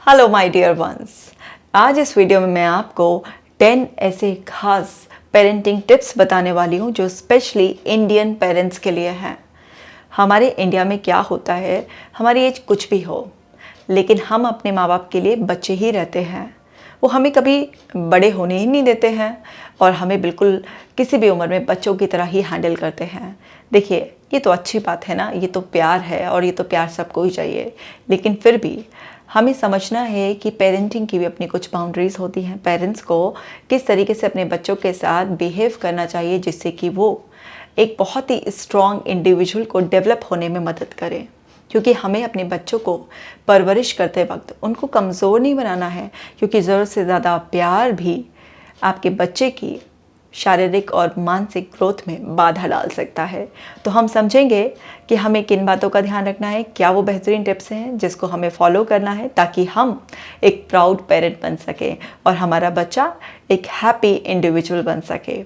Hello my dear ones. आज इस video में मैं आपको 10 ऐसे खास पेरेंटिंग टिप्स बताने वाली हूँ जो स्पेशली इंडियन पेरेंट्स के लिए हैं। हमारे इंडिया में क्या होता है, हमारी एज कुछ भी हो लेकिन हम अपने माँ बाप के लिए बच्चे ही रहते हैं। वो हमें कभी बड़े होने ही नहीं देते हैं और हमें बिल्कुल किसी भी उम्र में बच्चों की तरह ही हैंडल करते हैं। देखिए, ये तो अच्छी बात है ना, ये तो प्यार है और ये तो प्यार सबको ही चाहिए। लेकिन फिर भी हमें समझना है कि पेरेंटिंग की भी अपनी कुछ बाउंड्रीज़ होती हैं। पेरेंट्स को किस तरीके से अपने बच्चों के साथ बिहेव करना चाहिए जिससे कि वो एक बहुत ही स्ट्रॉन्ग इंडिविजुअल को डेवलप होने में मदद करें। क्योंकि हमें अपने बच्चों को परवरिश करते वक्त उनको कमज़ोर नहीं बनाना है, क्योंकि ज़रूरत से ज़्यादा प्यार भी आपके बच्चे की शारीरिक और मानसिक ग्रोथ में बाधा डाल सकता है। तो हम समझेंगे कि हमें किन बातों का ध्यान रखना है, क्या वो बेहतरीन टिप्स हैं जिसको हमें फॉलो करना है ताकि हम एक प्राउड पेरेंट बन सकें और हमारा बच्चा एक हैप्पी इंडिविजुअल बन सके।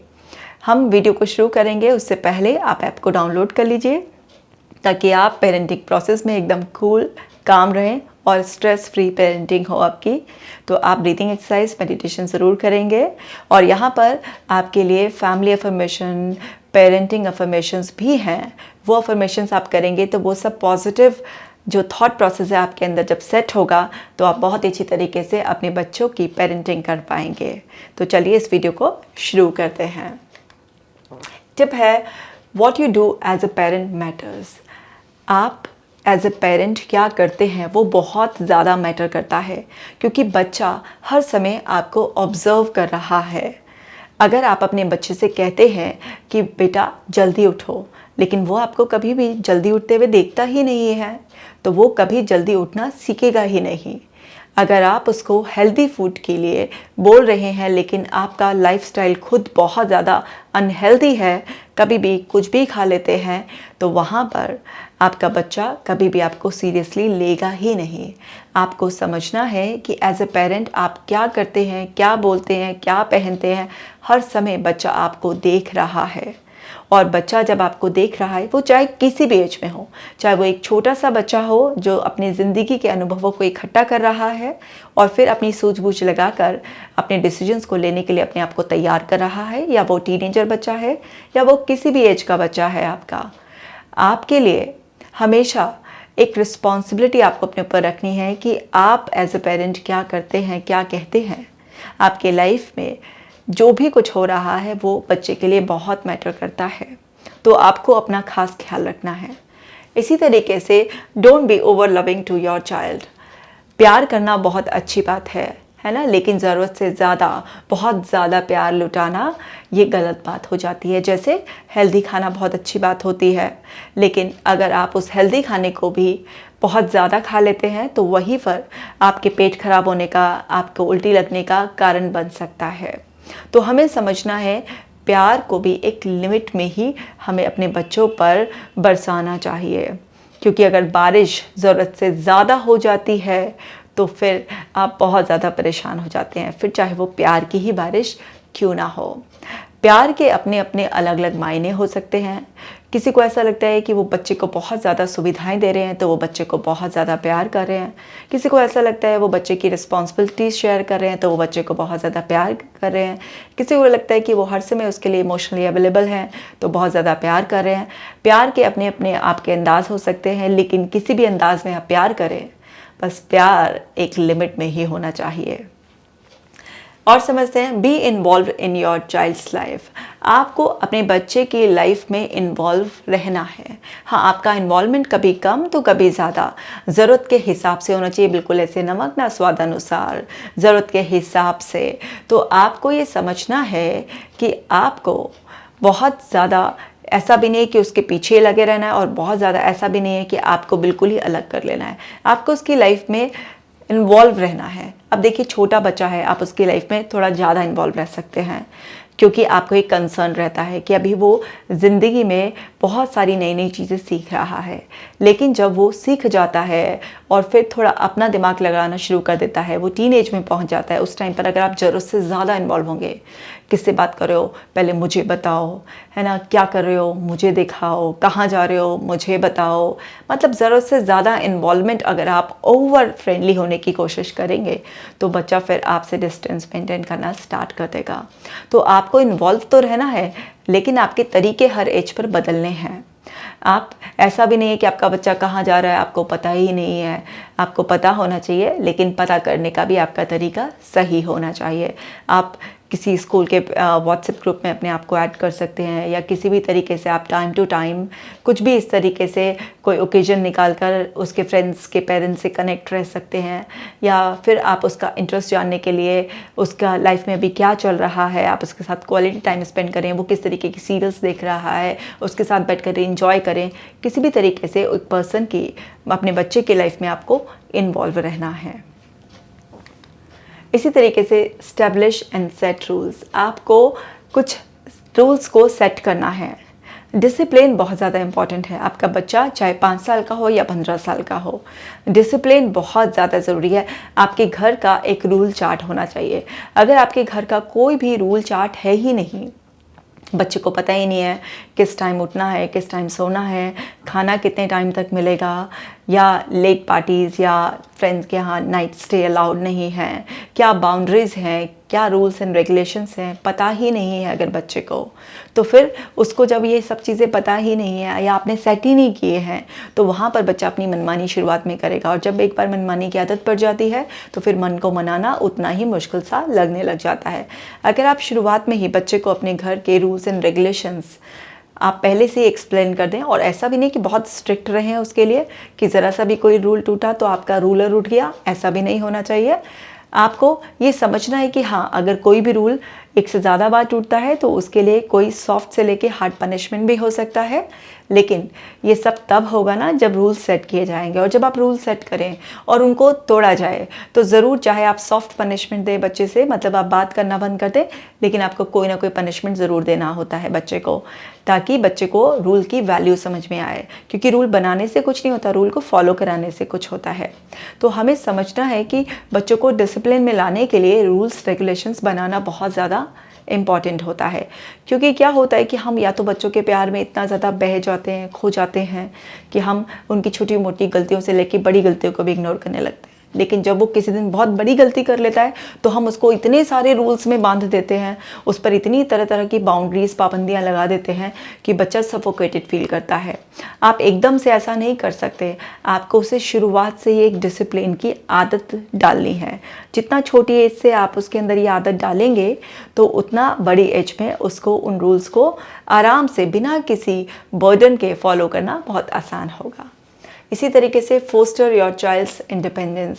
हम वीडियो को शुरू करेंगे उससे पहले आप ऐप को डाउनलोड कर लीजिए ताकि आप पेरेंटिंग प्रोसेस में एकदम कूल काम रहें और स्ट्रेस फ्री पेरेंटिंग हो आपकी। तो आप ब्रीथिंग एक्सरसाइज मेडिटेशन ज़रूर करेंगे और यहाँ पर आपके लिए फैमिली अफर्मेशन, पेरेंटिंग अफर्मेशंस भी हैं। वो अफर्मेशंस आप करेंगे तो वो सब पॉजिटिव जो थॉट प्रोसेस है आपके अंदर जब सेट होगा तो आप बहुत अच्छी तरीके से अपने बच्चों की पेरेंटिंग कर पाएंगे। तो चलिए इस वीडियो को शुरू करते हैं। टिप है, what you do as a parent matters. आप एज ए पेरेंट क्या करते हैं वो बहुत ज़्यादा मैटर करता है, क्योंकि बच्चा हर समय आपको ऑब्ज़र्व कर रहा है। अगर आप अपने बच्चे से कहते हैं कि बेटा जल्दी उठो, लेकिन वो आपको कभी भी जल्दी उठते हुए देखता ही नहीं है, तो वो कभी जल्दी उठना सीखेगा ही नहीं। अगर आप उसको हेल्दी फूड के लिए बोल रहे हैं लेकिन आपका लाइफस्टाइल खुद बहुत ज़्यादा अनहेल्दी है, कभी भी कुछ भी खा लेते हैं, तो वहाँ पर आपका बच्चा कभी भी आपको सीरियसली लेगा ही नहीं। आपको समझना है कि एज ए पेरेंट आप क्या करते हैं, क्या बोलते हैं, क्या पहनते हैं, हर समय बच्चा आपको देख रहा है। और बच्चा जब आपको देख रहा है, वो चाहे किसी भी एज में हो, चाहे वो एक छोटा सा बच्चा हो जो अपनी ज़िंदगी के अनुभवों को इकट्ठा कर रहा है और फिर अपनी सूझबूझ लगाकर अपने डिसीजंस को लेने के लिए अपने आप को तैयार कर रहा है, या वो टीनेजर बच्चा है या वो किसी भी एज का बच्चा है आपके लिए हमेशा एक रिस्पॉन्सिबिलिटी आपको अपने ऊपर रखनी है कि आप एज ए पेरेंट क्या करते हैं, क्या कहते हैं। आपके लाइफ में जो भी कुछ हो रहा है वो बच्चे के लिए बहुत मैटर करता है, तो आपको अपना खास ख्याल रखना है। इसी तरीके से don't be over loving to your child. प्यार करना बहुत अच्छी बात है ना, लेकिन ज़रूरत से ज़्यादा बहुत ज़्यादा प्यार लुटाना ये गलत बात हो जाती है। जैसे हेल्दी खाना बहुत अच्छी बात होती है, लेकिन अगर आप उस हेल्दी खाने को भी बहुत ज़्यादा खा लेते हैं तो वहीं पर आपके पेट खराब होने का, आपको उल्टी लगने का कारण बन सकता है। तो हमें समझना है, प्यार को भी एक लिमिट में ही हमें अपने बच्चों पर बरसाना चाहिए, क्योंकि अगर बारिश ज़रूरत से ज़्यादा हो जाती है तो फिर आप बहुत ज़्यादा परेशान हो जाते हैं, फिर चाहे वो प्यार की ही बारिश क्यों ना हो। प्यार के अपने अपने अलग अलग मायने हो सकते हैं। किसी को ऐसा लगता है कि वो बच्चे को बहुत ज़्यादा सुविधाएं दे रहे हैं तो वो बच्चे को बहुत ज़्यादा प्यार कर रहे हैं। किसी को ऐसा लगता है वो बच्चे की रिस्पॉन्सिबिलिटीज़ शेयर कर रहे हैं तो वो बच्चे को बहुत ज़्यादा प्यार कर रहे हैं। किसी को लगता है कि वो हर समय उसके लिए इमोशनली अवेलेबल हैं तो बहुत ज़्यादा प्यार कर रहे हैं। प्यार के अपने अपने आपके अंदाज़ हो सकते हैं, लेकिन किसी भी अंदाज में आप प्यार करें, बस प्यार एक लिमिट में ही होना चाहिए। और समझते हैं, be involve in your child's life. आपको अपने बच्चे की लाइफ में इन्वॉल्व रहना है। हाँ, आपका इन्वॉल्वमेंट कभी कम तो कभी ज़्यादा ज़रूरत के हिसाब से होना चाहिए, बिल्कुल ऐसे नमक ना स्वाद अनुसार, ज़रूरत के हिसाब से। तो आपको ये समझना है कि आपको बहुत ज़्यादा ऐसा भी नहीं है कि उसके पीछे लगे रहना है और बहुत ज़्यादा ऐसा भी नहीं है कि आपको बिल्कुल ही अलग कर लेना है। आपको उसकी लाइफ में इन्वॉल्व रहना है। अब देखिए, छोटा बच्चा है, आप उसकी लाइफ में थोड़ा ज़्यादा इन्वॉल्व रह सकते हैं, क्योंकि आपको एक कंसर्न रहता है कि अभी वो ज़िंदगी में बहुत सारी नई नई चीज़ें सीख रहा है। लेकिन जब वो सीख जाता है और फिर थोड़ा अपना दिमाग लगाना शुरू कर देता है, वो टीनेज में पहुंच जाता है, उस टाइम पर अगर आप ज़रूरत से ज़्यादा इन्वॉल्व होंगे, किससे बात कर रहे हो पहले मुझे बताओ, है ना, क्या कर रहे हो मुझे दिखाओ, कहाँ जा रहे हो मुझे बताओ, मतलब ज़रूरत से ज़्यादा इन्वॉल्वमेंट अगर आप ओवर फ्रेंडली होने की कोशिश करेंगे तो बच्चा फिर आपसे डिस्टेंस मेंटेन करना स्टार्ट कर देगा। तो आपको इन्वॉल्व तो रहना है, लेकिन आपके तरीके हर एज पर बदलने हैं। आप ऐसा भी नहीं है कि आपका बच्चा कहाँ जा रहा है आपको पता ही नहीं है, आपको पता होना चाहिए, लेकिन पता करने का भी आपका तरीका सही होना चाहिए। आप किसी स्कूल के व्हाट्सएप ग्रुप में अपने आप को ऐड कर सकते हैं, या किसी भी तरीके से आप टाइम टू टाइम कुछ भी इस तरीके से कोई ओकेजन निकाल कर उसके फ्रेंड्स के पेरेंट्स से कनेक्ट रह सकते हैं, या फिर आप उसका इंटरेस्ट जानने के लिए उसका लाइफ में अभी क्या चल रहा है आप उसके साथ क्वालिटी टाइम स्पेंड करें, वो किस तरीके की सीरियल्स देख रहा है उसके साथ बैठ कर इंजॉय करें। किसी भी तरीके से एक पर्सन की अपने बच्चे की लाइफ में आपको इन्वॉल्व रहना है। इसी तरीके से स्टैब्लिश एंड सेट रूल्स, आपको कुछ रूल्स को सेट करना है। डिसिप्लिन बहुत ज़्यादा इंपॉर्टेंट है। आपका बच्चा चाहे 5 साल का हो या 15 साल का हो, डिसिप्लिन बहुत ज़्यादा ज़रूरी है। आपके घर का एक रूल चार्ट होना चाहिए। अगर आपके घर का कोई भी रूल चार्ट है ही नहीं, बच्चे को पता ही नहीं है किस टाइम उठना है, किस टाइम सोना है, खाना कितने टाइम तक मिलेगा, या लेट पार्टीज़ या फ्रेंड्स के यहाँ नाइट स्टे अलाउड नहीं है, क्या बाउंड्रीज़ हैं, क्या रूल्स एंड रेगुलेशंस हैं, पता ही नहीं है अगर बच्चे को, तो फिर उसको जब ये सब चीज़ें पता ही नहीं है या आपने सेट ही नहीं किए हैं, तो वहाँ पर बच्चा अपनी मनमानी शुरुआत में करेगा, और जब एक बार मनमानी की आदत पड़ जाती है तो फिर मन को मनाना उतना ही मुश्किल सा लगने लग जाता है। अगर आप शुरुआत में ही बच्चे को अपने घर के रूल्स एंड रेगुलेशंस आप पहले से ही एक्सप्लेन कर दें, और ऐसा भी नहीं कि बहुत स्ट्रिक्ट रहें उसके लिए कि ज़रा सा भी कोई रूल टूटा तो आपका रूलर उठ गया, ऐसा भी नहीं होना चाहिए। आपको ये समझना है कि हाँ, अगर कोई भी रूल एक से ज़्यादा बार टूटता है तो उसके लिए कोई सॉफ्ट से लेके हार्ड पनिशमेंट भी हो सकता है, लेकिन ये सब तब होगा ना जब रूल्स सेट किए जाएंगे। और जब आप रूल सेट करें और उनको तोड़ा जाए तो ज़रूर, चाहे आप सॉफ्ट पनिशमेंट दें बच्चे से, मतलब आप बात करना बंद कर दें, लेकिन आपको कोई ना कोई पनिशमेंट ज़रूर देना होता है बच्चे को, ताकि बच्चे को रूल की वैल्यू समझ में आए। क्योंकि रूल बनाने से कुछ नहीं होता, रूल को फॉलो कराने से कुछ होता है। तो हमें समझना है कि बच्चों को डिसिप्लिन में लाने के लिए रूल्स रेगुलेशंस बनाना बहुत ज़्यादा इम्पॉर्टेंट होता है। क्योंकि क्या होता है कि हम या तो बच्चों के प्यार में इतना ज़्यादा बह जाते हैं, खो जाते हैं, कि हम उनकी छोटी मोटी गलतियों से लेकर बड़ी गलतियों को भी इग्नोर करने लगते हैं। लेकिन जब वो किसी दिन बहुत बड़ी गलती कर लेता है तो हम उसको इतने सारे रूल्स में बांध देते हैं, उस पर इतनी तरह तरह की बाउंड्रीज, पाबंदियां लगा देते हैं कि बच्चा सफोकेटेड फील करता है। आप एकदम से ऐसा नहीं कर सकते, आपको उसे शुरुआत से ही एक डिसिप्लिन की आदत डालनी है। जितना छोटी एज से आप उसके अंदर ये आदत डालेंगे तो उतना बड़ी एज में उसको उन रूल्स को आराम से बिना किसी बर्डन के फॉलो करना बहुत आसान होगा। इसी तरीके से फोस्टर योर चाइल्ड्स इंडिपेंडेंस,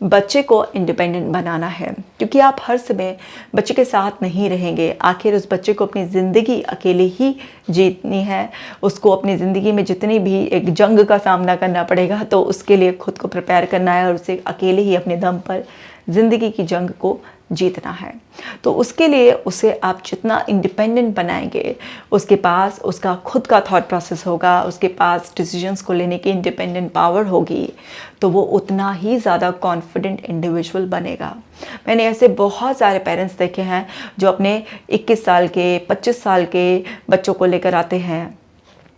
बच्चे को इंडिपेंडेंट बनाना है, क्योंकि आप हर समय बच्चे के साथ नहीं रहेंगे। आखिर उस बच्चे को अपनी ज़िंदगी अकेले ही जीतनी है, उसको अपनी ज़िंदगी में जितनी भी एक जंग का सामना करना पड़ेगा तो उसके लिए खुद को प्रिपेयर करना है, और उसे अकेले ही अपने दम पर ज़िंदगी की जंग को जीतना है। तो उसके लिए उसे आप जितना इंडिपेंडेंट बनाएंगे, उसके पास उसका खुद का थॉट प्रोसेस होगा, उसके पास डिसीजंस को लेने की इंडिपेंडेंट पावर होगी, तो वो उतना ही ज़्यादा कॉन्फिडेंट इंडिविजुअल बनेगा। मैंने ऐसे बहुत सारे पेरेंट्स देखे हैं जो अपने 21 साल के 25 साल के बच्चों को लेकर आते हैं,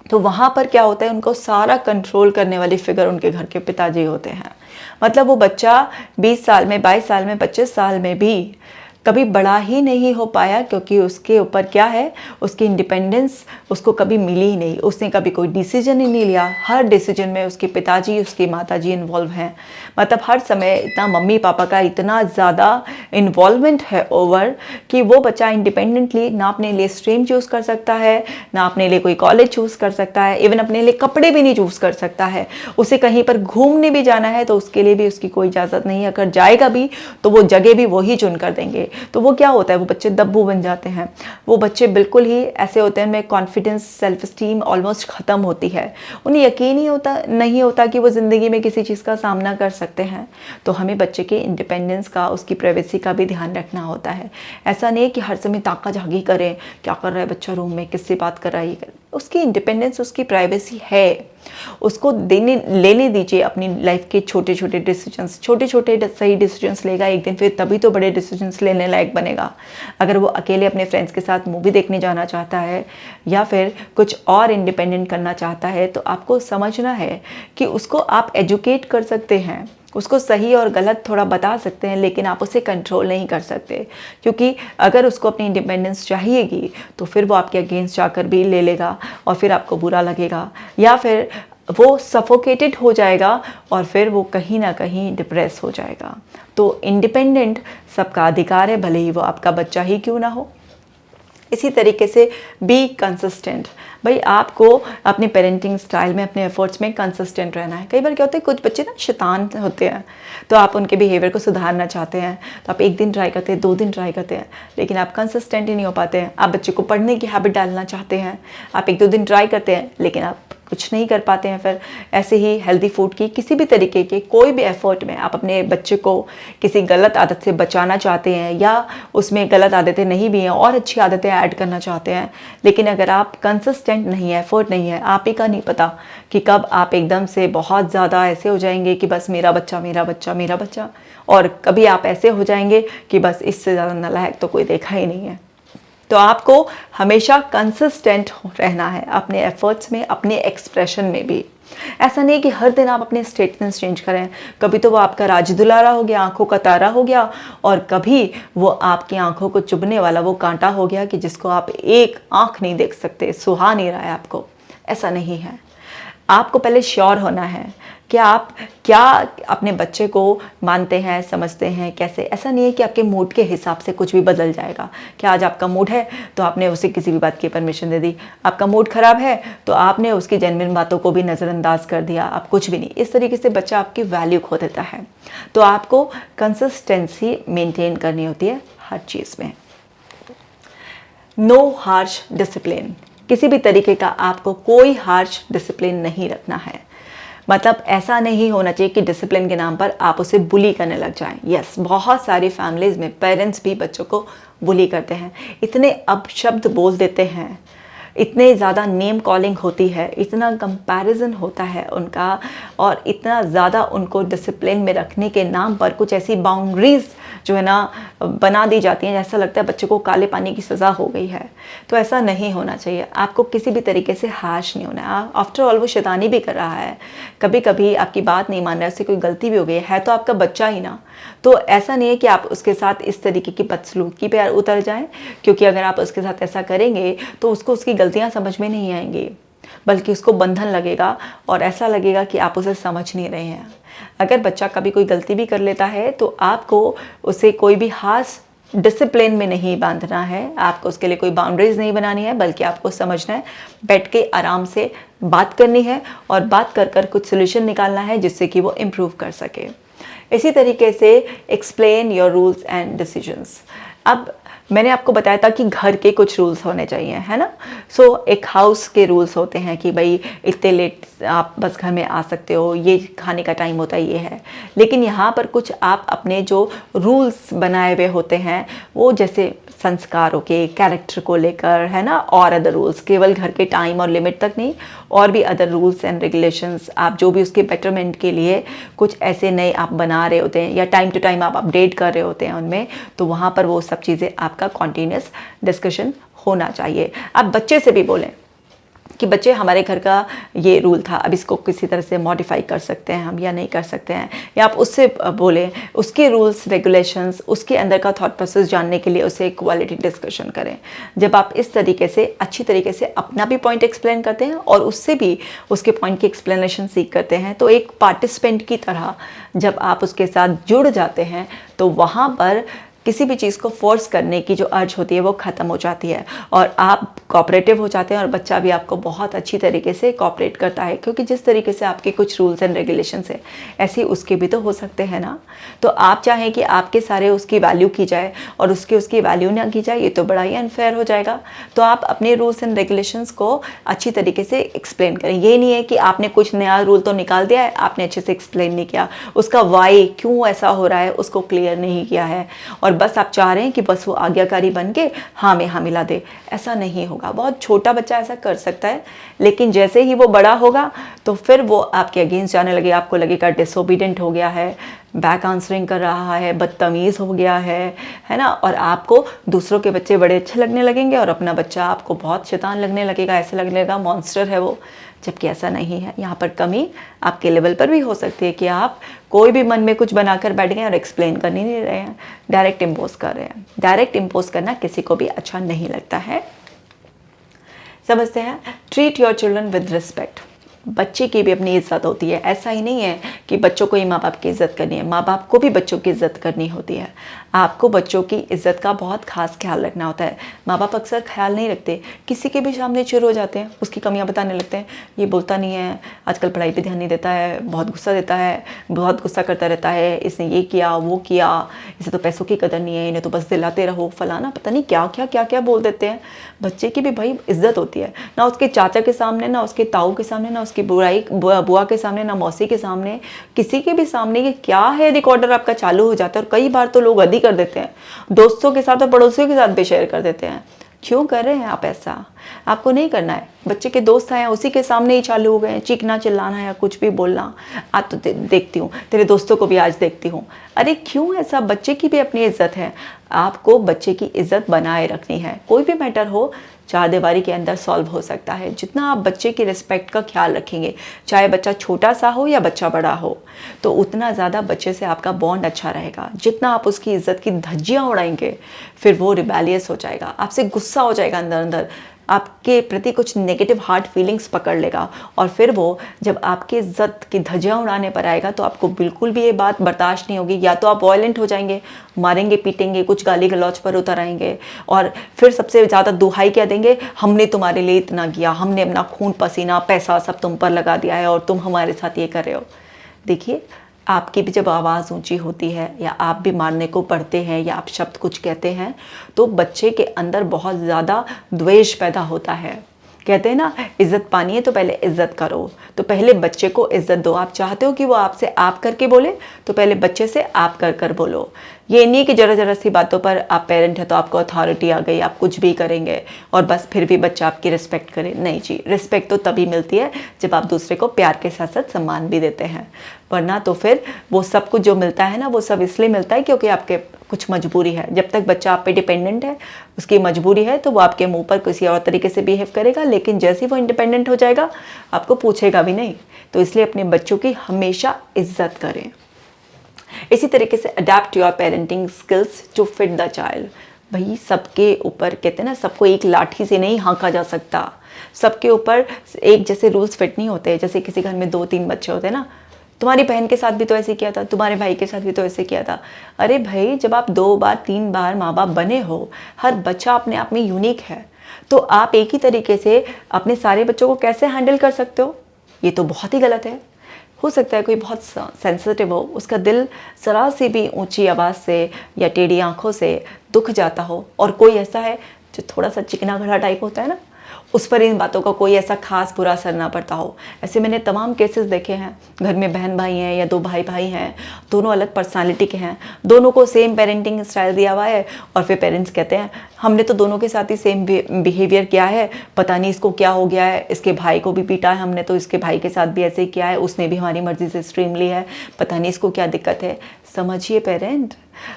तो वहाँ पर क्या होता है, उनको सारा कंट्रोल करने वाली फिगर उनके घर के पिताजी होते हैं। मतलब वो बच्चा 20 साल में, 22 साल में, 25 साल में भी कभी बड़ा ही नहीं हो पाया, क्योंकि उसके ऊपर क्या है, उसकी इंडिपेंडेंस उसको कभी मिली ही नहीं। उसने कभी कोई डिसीजन ही नहीं लिया, हर डिसीजन में उसके पिताजी, उसकी माताजी इन्वॉल्व हैं। मतलब हर समय इतना मम्मी पापा का इतना ज़्यादा इन्वॉल्वमेंट है ओवर, कि वो बच्चा इंडिपेंडेंटली ना अपने लिए स्ट्रीम चूज़ कर सकता है, ना अपने लिए कोई कॉलेज चूज़ कर सकता है, इवन अपने लिए कपड़े भी नहीं चूज़ कर सकता है। उसे कहीं पर घूमने भी जाना है तो उसके लिए भी उसकी कोई इजाज़त नहीं है। अगर जाएगा भी तो वो जगह भी वही चुन कर देंगे। तो वो क्या होता है, वो बच्चे दब्बू बन जाते हैं। वो बच्चे बिल्कुल ही ऐसे होते हैं, उनमें कॉन्फिडेंस, सेल्फ स्टीम ऑलमोस्ट ख़त्म होती है। उन्हें यकीन ही नहीं होता कि वो ज़िंदगी में किसी चीज़ का सामना कर सकते हैं। तो हमें बच्चे के इंडिपेंडेंस का, उसकी प्राइवेसी का भी ध्यान रखना होता है। ऐसा नहीं है कि हर समय ताका झाकी करें, क्या कर रहा है बच्चा रूम में, किससे बात कर रहा है, उसकी इंडिपेंडेंस, उसकी प्राइवेसी है, उसको लेने दीजिए अपनी लाइफ के छोटे छोटे डिसीजंस। छोटे छोटे सही डिसीजंस लेगा एक दिन, फिर तभी तो बड़े डिसीजंस लेने लायक बनेगा। अगर वो अकेले अपने फ्रेंड्स के साथ मूवी देखने जाना चाहता है या फिर कुछ और इंडिपेंडेंट करना चाहता है, तो आपको समझना है कि उसको आप एजुकेट कर सकते हैं, उसको सही और गलत थोड़ा बता सकते हैं, लेकिन आप उसे कंट्रोल नहीं कर सकते। क्योंकि अगर उसको अपनी इंडिपेंडेंस चाहिएगी तो फिर वो आपके अगेंस्ट जाकर भी ले लेगा और फिर आपको बुरा लगेगा, या फिर वो सफोकेटेड हो जाएगा और फिर वो कहीं ना कहीं डिप्रेस हो जाएगा। तो इंडिपेंडेंट सबका अधिकार है, भले ही वो आपका बच्चा ही क्यों ना हो। इसी तरीके से बी कंसिस्टेंट। भाई आपको अपने पेरेंटिंग स्टाइल में, अपने एफर्ट्स में कंसिस्टेंट रहना है। कई बार क्या होता है, कुछ बच्चे ना शैतान होते हैं, तो आप उनके बिहेवियर को सुधारना चाहते हैं, तो आप एक दिन ट्राई करते हैं, 2 दिन ट्राई करते हैं, लेकिन आप कंसिस्टेंट ही नहीं हो पाते हैं। आप बच्चे को पढ़ने की हैबिट डालना चाहते हैं, आप 1-2 दिन ट्राई करते हैं, लेकिन आप कुछ नहीं कर पाते हैं। फिर ऐसे ही हेल्दी फूड की, किसी भी तरीके के कोई भी एफर्ट में आप अपने बच्चे को किसी गलत आदत से बचाना चाहते हैं, या उसमें गलत आदतें नहीं भी हैं और अच्छी आदतें ऐड करना चाहते हैं, लेकिन अगर आप कंसिस्टेंट नहीं है, एफर्ट नहीं है, आप ही का नहीं पता कि कब आप एकदम से बहुत ज़्यादा ऐसे हो जाएंगे कि बस मेरा बच्चा मेरा बच्चा मेरा बच्चा, और कभी आप ऐसे हो जाएंगे कि बस इससे ज़्यादा नालायक तो कोई देखा ही नहीं है। तो आपको हमेशा कंसिस्टेंट रहना है अपने एफर्ट्स में, अपने एक्सप्रेशन में भी। ऐसा नहीं कि हर दिन आप अपने स्टेटमेंट्स चेंज करें। कभी तो वो आपका राज दुलारा हो गया, आंखों का तारा हो गया, और कभी वो आपकी आंखों को चुभने वाला वो कांटा हो गया कि जिसको आप एक आंख नहीं देख सकते, सुहा नहीं रहा है आपको। ऐसा नहीं है। आपको पहले श्योर होना है कि आप क्या अपने बच्चे को मानते हैं, समझते हैं कैसे। ऐसा नहीं है कि आपके मूड के हिसाब से कुछ भी बदल जाएगा। कि आज आपका मूड है तो आपने उसे किसी भी बात की परमिशन दे दी, आपका मूड ख़राब है तो आपने उसकी जेन्युइन बातों को भी नज़रअंदाज कर दिया, आप कुछ भी नहीं। इस तरीके से बच्चा आपकी वैल्यू खो देता है। तो आपको कंसिस्टेंसी मेंटेन करनी होती है हर चीज़ में। No harsh discipline. किसी भी तरीके का आपको कोई हार्श डिसिप्लिन नहीं रखना है। मतलब ऐसा नहीं होना चाहिए कि डिसिप्लिन के नाम पर आप उसे बुली करने लग जाएं। यस, बहुत सारी फैमिलीज़ में पेरेंट्स भी बच्चों को बुली करते हैं, इतने अपशब्द बोल देते हैं, इतने ज़्यादा नेम कॉलिंग होती है, इतना कंपैरिजन होता है उनका, और इतना ज़्यादा उनको डिसिप्लिन में रखने के नाम पर कुछ ऐसी बाउंड्रीज़ जो है ना बना दी जाती हैं, जैसा लगता है बच्चे को काले पानी की सज़ा हो गई है। तो ऐसा नहीं होना चाहिए। आपको किसी भी तरीके से हार्श नहीं होना है। आफ्टर ऑल वो शैतानी भी कर रहा है, कभी कभी आपकी बात नहीं मान रहा है, उससे कोई गलती भी हो गई है तो आपका बच्चा ही ना। तो ऐसा नहीं है कि आप उसके साथ इस तरीके की बदसलूकी पे उतर जाएं, क्योंकि अगर आप उसके साथ ऐसा करेंगे तो उसको उसकी गलतियां समझ में नहीं आएंगी, बल्कि उसको बंधन लगेगा और ऐसा लगेगा कि आप उसे समझ नहीं रहे हैं। अगर बच्चा कभी कोई गलती भी कर लेता है तो आपको उसे कोई भी खास डिसिप्लिन में नहीं बांधना है, आपको उसके लिए कोई बाउंड्रीज नहीं बनानी है, बल्कि आपको समझना है, बैठ के आराम से बात करनी है और बात कर कर कुछ सोल्यूशन निकालना है जिससे कि वो इम्प्रूव कर सके। इसी तरीके से explain your rules and decisions. अब मैंने आपको बताया था कि घर के कुछ रूल्स होने चाहिए, है ना। सो एक हाउस के रूल्स होते हैं कि भाई इतने लेट आप बस घर में आ सकते हो, ये खाने का टाइम होता है, ये है। लेकिन यहाँ पर कुछ आप अपने जो रूल्स बनाए हुए होते हैं, वो जैसे संस्कारों के, कैरेक्टर को लेकर, है ना, और अदर रूल्स, केवल घर के टाइम और लिमिट तक नहीं, और भी अदर रूल्स एंड रेगुलेशंस आप जो भी उसके बेटरमेंट के लिए कुछ ऐसे नए आप बना रहे होते हैं या टाइम टू टाइम आप अपडेट कर रहे होते हैं उनमें, तो वहाँ पर वो सब चीज़ें आपका कॉन्टीन्यूस डिस्कशन होना चाहिए। आप बच्चे से भी बोलें कि बच्चे हमारे घर का ये रूल था, अब इसको किसी तरह से मॉडिफाई कर सकते हैं हम या नहीं कर सकते हैं, या आप उससे बोलें, उसके रूल्स रेगुलेशंस, उसके अंदर का थॉट प्रोसेस जानने के लिए उसे क्वालिटी डिस्कशन करें। जब आप इस तरीके से अच्छी तरीके से अपना भी पॉइंट एक्सप्लेन करते हैं और उससे भी उसके पॉइंट की एक्सप्लेनेशन सीख करते हैं, तो एक पार्टिसिपेंट की तरह जब आप उसके साथ जुड़ जाते हैं तो वहाँ पर किसी भी चीज़ को फोर्स करने की जो अर्ज होती है वो ख़त्म हो जाती है और आप कोऑपरेटिव हो जाते हैं और बच्चा भी आपको बहुत अच्छी तरीके से कोऑपरेट करता है, क्योंकि जिस तरीके से आपके कुछ रूल्स एंड रेगुलेशंस है ऐसे उसके भी तो हो सकते हैं ना। तो आप चाहें कि आपके सारे उसकी वैल्यू की जाए और उसकी वैल्यू ना की जाए, ये तो बड़ा ही अनफेयर हो जाएगा। तो आप अपने रूल्स एंड रेगुलेशंस को अच्छी तरीके से एक्सप्लेन करें। ये नहीं है कि आपने कुछ नया रूल तो निकाल दिया है, आपने अच्छे से एक्सप्लेन नहीं किया, उसका वाई क्यों ऐसा हो रहा है उसको क्लियर नहीं किया है, और और बस आप चाह रहे हैं कि बस वो आज्ञाकारी बन के हाँ में हाँ मिला दे। ऐसा नहीं होगा। बहुत छोटा बच्चा ऐसा कर सकता है, लेकिन जैसे ही वो बड़ा होगा तो फिर वो आपके अगेंस्ट जाने लगे, आपको लगेगा डिसोबीडेंट हो गया है, बैक आंसरिंग कर रहा है, बदतमीज़ हो गया है ना। और आपको दूसरों के बच्चे बड़े अच्छे लगने लगेंगे और अपना बच्चा आपको बहुत शैतान लगने लगेगा, ऐसे लगने लगेगा मॉन्स्टर है वो, जबकि ऐसा नहीं है। यहाँ पर कमी आपके लेवल पर भी हो सकती है कि आप कोई भी मन में कुछ बनाकर बैठ गए और एक्सप्लेन कर नहीं रहे हैं, डायरेक्ट इम्पोज कर रहे हैं। डायरेक्ट इम्पोज करना किसी को भी अच्छा नहीं लगता है। समझते हैं, treat your children with respect. बच्चे की भी अपनी इज्जत होती है। ऐसा ही नहीं है कि बच्चों को ही माँ बाप की इज्जत करनी है, माँ बाप को भी बच्चों की इज्जत करनी होती है। आपको बच्चों की इज्जत का बहुत खास ख्याल रखना होता है। माँ बाप अक्सर ख्याल नहीं रखते, किसी के भी सामने चिर हो जाते हैं, उसकी कमियाँ बताने लगते हैं। ये बोलता नहीं है, आजकल पढ़ाई पे ध्यान नहीं देता है, बहुत गुस्सा देता है, बहुत गुस्सा करता रहता है, इसने ये किया वो किया, इसे तो पैसों की कदर नहीं है, इन्हें तो बस दिलाते रहो, फलाना पता नहीं क्या क्या क्या क्या बोल देते हैं। बच्चे की भी भाई इज्जत होती है, ना उसके चाचा के सामने, ना उसके ताऊ के सामने, ना उसकी बुआ के सामने, ना मौसी के सामने, किसी के भी सामने। ये क्या है, रिकॉर्डर आपका चालू हो जाता है। और कई बार तो लोग अधिक कर देते हैं, दोस्तों के साथ और पड़ोसियों के साथ भी शेयर कर देते हैं। क्यों कर रहे हैं आप ऐसा? आपको नहीं करना है। बच्चे के दोस्त आए, उसी के सामने ही चालू हो गए चीखना चिल्लाना या कुछ भी बोलना। आज तो देखती हूँ, तेरे दोस्तों को भी आज देखती हूँ। अरे क्यों ऐसा? बच्चे की भी अपनी इज्जत है, आपको बच्चे की इज्जत बनाए रखनी है। कोई भी मैटर हो, चार दीवारी के अंदर सॉल्व हो सकता है। जितना आप बच्चे की रिस्पेक्ट का ख्याल रखेंगे, चाहे बच्चा छोटा सा हो या बच्चा बड़ा हो, तो उतना ज़्यादा बच्चे से आपका बॉन्ड अच्छा रहेगा। जितना आप उसकी इज्जत की धज्जियाँ उड़ाएंगे, फिर वो रिबेलियस हो जाएगा, आपसे गुस्सा हो जाएगा, अंदर अंदर आपके प्रति कुछ नेगेटिव हार्ट फीलिंग्स पकड़ लेगा। और फिर वो जब आपकी इज्जत की धज्जियाँ उड़ाने पर आएगा तो आपको बिल्कुल भी ये बात बर्दाश्त नहीं होगी। या तो आप वायलेंट हो जाएंगे, मारेंगे पीटेंगे, कुछ गाली गलौज पर उतर आएंगे, और फिर सबसे ज़्यादा दुहाई क्या देंगे, हमने तुम्हारे लिए इतना किया, हमने अपना खून पसीना पैसा सब तुम पर लगा दिया है और तुम हमारे साथ ये कर रहे हो। देखिए, आपकी भी जब आवाज़ ऊंची होती है या आप भी मारने को पड़ते हैं या आप शब्द कुछ कहते हैं, तो बच्चे के अंदर बहुत ज़्यादा द्वेष पैदा होता है। कहते हैं ना, इज्जत पानी है तो पहले इज्जत करो। तो पहले बच्चे को इज्जत दो। आप चाहते हो कि वो आपसे आप करके बोले, तो पहले बच्चे से आप कर कर बोलो। ये नहीं कि ज़रा ज़रा सी बातों पर आप पेरेंट हैं तो आपको अथॉरिटी आ गई, आप कुछ भी करेंगे और बस फिर भी बच्चा आपकी रिस्पेक्ट करे। नहीं जी, रिस्पेक्ट तो तभी मिलती है जब आप दूसरे को प्यार के साथ साथ सम्मान भी देते हैं। वरना तो फिर वो सब कुछ जो मिलता है ना, वो सब इसलिए मिलता है क्योंकि आपके कुछ मजबूरी है। जब तक बच्चा आप पे डिपेंडेंट है, उसकी मजबूरी है, तो वो आपके मुंह पर किसी और तरीके से बिहेव करेगा। लेकिन जैसे ही वो इंडिपेंडेंट हो जाएगा, आपको पूछेगा भी नहीं। तो इसलिए अपने बच्चों की हमेशा इज्जत करें। इसी तरीके से adapt your parenting skills to fit the child. भाई सबके ऊपर कहते हैं ना, सबको एक लाठी से नहीं हाँका जा सकता। सबके ऊपर एक जैसे रूल्स फिट नहीं होते। जैसे किसी घर में 2-3 बच्चे होते हैं ना, तुम्हारी बहन के साथ भी तो ऐसे किया था, तुम्हारे भाई के साथ भी तो ऐसे किया था। अरे भाई, जब आप 2 बार 3 बार माँ बाप बने हो, हर बच्चा अपने आप में यूनिक है, तो आप एक ही तरीके से अपने सारे बच्चों को कैसे हैंडल कर सकते हो? ये तो बहुत ही गलत है। हो सकता है कोई बहुत सेंसिटिव हो, उसका दिल जरा सी भी ऊंची आवाज़ से या टेढ़ी आंखों से दुख जाता हो, और कोई ऐसा है जो थोड़ा सा चिकना घड़ा टाइप होता है ना, उस पर इन बातों का कोई ऐसा खास बुरा असर ना पड़ता हो। ऐसे मैंने तमाम केसेस देखे हैं। घर में बहन भाई हैं या 2 भाई भाई हैं, दोनों अलग पर्सनालिटी के हैं, दोनों को सेम पेरेंटिंग स्टाइल दिया हुआ है, और फिर पेरेंट्स कहते हैं हमने तो दोनों के साथ ही सेम बिहेवियर किया है, पता नहीं इसको क्या हो गया है, इसके भाई को भी पीटा है हमने तो इसके भाई के साथ भी ऐसे ही किया है, उसने भी हमारी मर्जी से स्ट्रीम ली है, पता नहीं इसको क्या दिक्कत है। समझिए पेरेंट,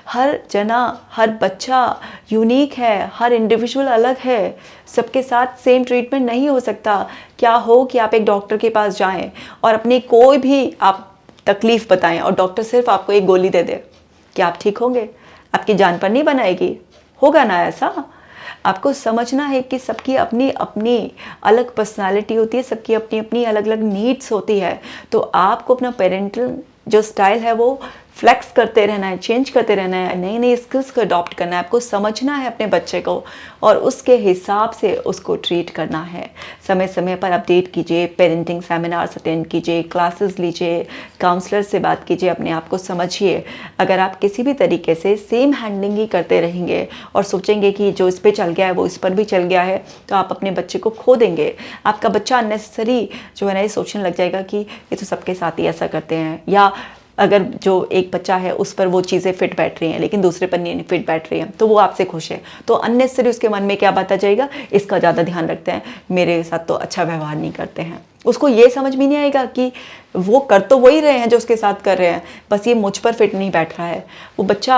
हर जना, हर बच्चा यूनिक है, हर इंडिविजुअल अलग है, सबके साथ सेम ट्रीटमेंट नहीं हो सकता। क्या हो कि आप एक डॉक्टर के पास जाएं और अपनी कोई भी आप तकलीफ़ बताएं और डॉक्टर सिर्फ आपको एक गोली दे दे, क्या आप ठीक होंगे? आपकी जान पर नहीं बनाएगी? होगा ना ऐसा? आपको समझना है कि सबकी अपनी अपनी अलग पर्सनालिटी होती है, सबकी अपनी अपनी अलग अलग नीड्स होती है। तो आपको अपना पेरेंटल जो स्टाइल है वो फ्लेक्स करते रहना है, चेंज करते रहना है, नई नई स्किल्स को अडॉप्ट करना है। आपको समझना है अपने बच्चे को और उसके हिसाब से उसको ट्रीट करना है। समय समय पर अपडेट कीजिए, पेरेंटिंग सेमिनार्स अटेंड कीजिए, क्लासेस लीजिए, काउंसलर से बात कीजिए, अपने आप को समझिए। अगर आप किसी भी तरीके से सेम हैंडलिंग ही करते रहेंगे और सोचेंगे कि जो इस पर चल गया है वो इस पर भी चल गया है, तो आप अपने बच्चे को खो देंगे। आपका बच्चा अननेसेसरी जो है ना ये सोचने लग जाएगा कि ये तो सबके साथ ही ऐसा करते हैं, या अगर जो एक बच्चा है उस पर वो चीज़ें फिट बैठ रही हैं लेकिन दूसरे पर नहीं फिट बैठ रही हैं तो वो आपसे खुश है, तो अननेसेसरी उसके मन में क्या बात आ जाएगा, इसका ज़्यादा ध्यान रखते हैं, मेरे साथ तो अच्छा व्यवहार नहीं करते हैं। उसको ये समझ भी नहीं आएगा कि वो कर तो वही रहे हैं जो उसके साथ कर रहे हैं, बस ये मुझ पर फिट नहीं बैठ रहा है। वो बच्चा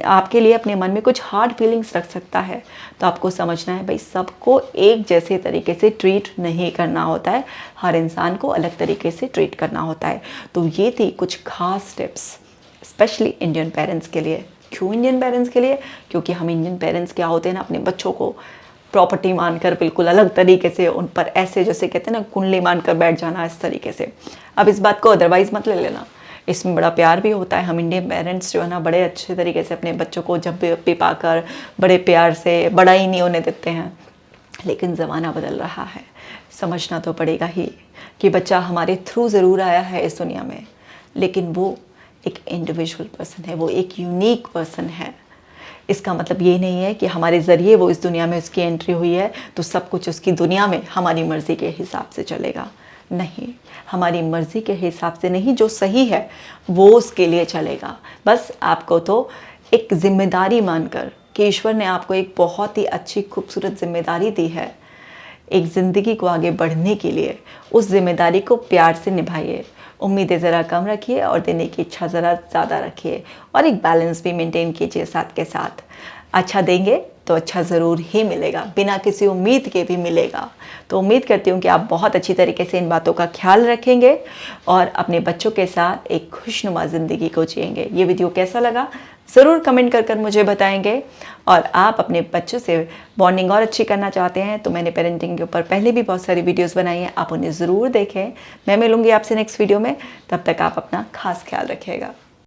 आपके लिए अपने मन में कुछ हार्ड फीलिंग्स रख सकता है, तो आपको समझना है भाई सबको एक जैसे तरीके से ट्रीट नहीं करना होता है, हर इंसान को अलग तरीके से ट्रीट करना होता है। तो ये थी कुछ खास टिप्स स्पेशली इंडियन पेरेंट्स के लिए। क्यों इंडियन पेरेंट्स के लिए? क्योंकि हम इंडियन पेरेंट्स क्या होते हैं ना, अपने बच्चों को प्रॉपर्टी मानकर बिल्कुल अलग तरीके से उन पर ऐसे जैसे कहते हैं ना कुंडली मानकर बैठ जाना इस तरीके से। अब इस बात को अदरवाइज मत ले लेना, इसमें बड़ा प्यार भी होता है। हम इंडियन पेरेंट्स जो है ना बड़े अच्छे तरीके से अपने बच्चों को जब भी पाकर बड़े प्यार से बड़ा ही नहीं होने देते हैं। लेकिन ज़माना बदल रहा है, समझना तो पड़ेगा ही कि बच्चा हमारे थ्रू ज़रूर आया है इस दुनिया में, लेकिन वो एक इंडिविजुअल पर्सन है, वो एक यूनिक पर्सन है। इसका मतलब ये नहीं है कि हमारे ज़रिए वो इस दुनिया में उसकी एंट्री हुई है तो सब कुछ उसकी दुनिया में हमारी मर्ज़ी के हिसाब से चलेगा। नहीं, हमारी मर्ज़ी के हिसाब से नहीं, जो सही है वो उसके लिए चलेगा। बस आपको तो एक ज़िम्मेदारी मानकर कि ईश्वर ने आपको एक बहुत ही अच्छी खूबसूरत ज़िम्मेदारी दी है एक ज़िंदगी को आगे बढ़ने के लिए, उस ज़िम्मेदारी को प्यार से निभाइए। उम्मीदें ज़रा कम रखिए और देने की इच्छा ज़रा ज़्यादा रखिए और एक बैलेंस भी मेंटेन कीजिए साथ के साथ। अच्छा देंगे तो अच्छा ज़रूर ही मिलेगा, बिना किसी उम्मीद के भी मिलेगा। तो उम्मीद करती हूँ कि आप बहुत अच्छी तरीके से इन बातों का ख्याल रखेंगे और अपने बच्चों के साथ एक खुशनुमा ज़िंदगी को जिएंगे। ये वीडियो कैसा लगा ज़रूर कमेंट कर मुझे बताएंगे। और आप अपने बच्चों से बॉन्डिंग और अच्छी करना चाहते हैं तो मैंने पेरेंटिंग के ऊपर पहले भी बहुत सारी वीडियोस बनाई हैं, आप उन्हें ज़रूर देखें। मैं मिलूँगी आपसे नेक्स्ट वीडियो में, तब तक आप अपना खास ख्याल रखिएगा।